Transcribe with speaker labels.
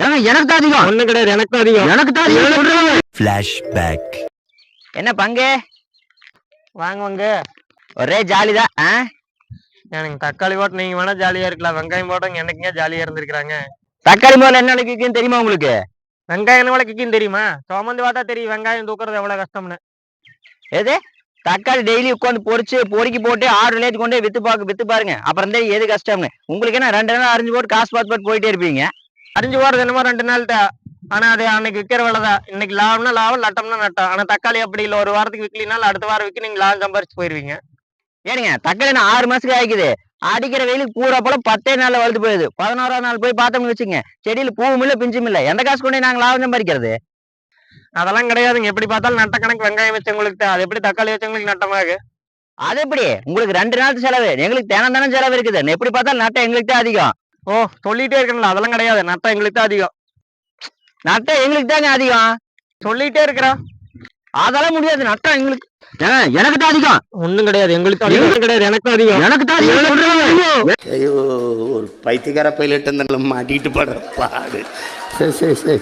Speaker 1: எனக்கு தான் அதிகம்.
Speaker 2: ஒண்ணும் கிடையாது, எனக்கு தான் அதிகம்.
Speaker 1: எனக்கு தான் அதிகம்.
Speaker 3: ஃபிளாஷ்பேக்.
Speaker 1: என்ன பங்கு
Speaker 2: வாங்குவாங்க.
Speaker 1: ஒரே ஜாலிதான்.
Speaker 2: எனக்கு தக்காளி போட்டு நீங்க வேணா ஜாலியா இருக்கலாம், வெங்காயம் போட்டவங்க என்னைக்குங்க ஜாலியா இருந்திருக்காங்க.
Speaker 1: தக்காளி முதல்ல என்ன விற்குன்னு தெரியுமா உங்களுக்கு?
Speaker 2: வெங்காயம் என்ன விலை கிக்கின்னு தெரியுமா? சுமந்து பார்த்தா தெரியும் வெங்காயம் தூக்குறது எவ்வளவு கஷ்டம்னு.
Speaker 1: எது தக்காளி டெய்லி உட்காந்து பொறுக்கி போட்டு 6 விலைக்கு கொண்டே வித்து பாருங்க. அப்புறம் தான் எது கஷ்டம்னு. உங்களுக்கு என்ன 2 நாள் அரிஞ்சு போட்டு காசு பார்த்து போயிட்டே இருப்பீங்க.
Speaker 2: அரிஞ்சு போறது என்னமோ 2 நாள் தான். ஆனா அது அன்னைக்கு விற்கிற விலைதான். இன்னைக்கு லாபம்னா லாபம், நட்டம்னா நட்டம். ஆனா தக்காளி அப்படி இல்லை, ஒரு வாரத்துக்கு விற்கலினாலும் அடுத்த வாரம் விற்க நீங்க லாபம் சம்பாரிச்சு போயிருவீங்க.
Speaker 1: ஏனுங்க தக்காளி 6 மாசத்துக்கு ஆயிக்குது. அடிக்கிற வெயிலுக்கு பூரா போல 10 நாள்ல வளர்த்து போயிடுது. 11ஆவது நாள் போய் பார்த்தோம்னு வச்சுங்க, செடியில பூவும் இல்ல பிஞ்சும் இல்ல. எந்த காசு கொண்டு நாங்க லாபம் சம்பாதிக்கிறது?
Speaker 2: அதெல்லாம் கிடையாதுங்க. எப்படி பார்த்தாலும் நட்ட கணக்கு வெங்காயம் வச்சவங்களுக்கு தான். அது எப்படி தக்காளி வச்சவங்களுக்கு நட்டமாகு?
Speaker 1: அது எப்படி உங்களுக்கு 2 நாள் செலவு, எங்களுக்கு தினம் செலவு இருக்குது. எப்படி பார்த்தாலும் நட்டம் எங்களுக்கு தான் அதிகம்.
Speaker 2: ஓ, சொல்லிட்டே இருக்கணும்ல. அதெல்லாம் கிடையாது, நட்டம் எங்களுக்கு தான் அதிகம்.
Speaker 1: நட்டம் எங்களுக்கு தாங்க அதிகம்.
Speaker 2: சொல்லிட்டே இருக்கிறோம்.
Speaker 1: அதெல்லாம் முடியாது, நட்டம் எங்களுக்கு. எனக்கு தான் அதிகம்.
Speaker 2: ஒண்ணும் கிடையாது, எங்களுக்கு தான் அதிகம். கிடையாது, எனக்கு தான் அதிகம்.
Speaker 1: எனக்கு தான் அதிகம்.
Speaker 3: ஐயோ, ஒரு பைத்தியக்கார பைலட் மாட்டிக்கிட்டு படுற பாடு. சரி சரி சரி.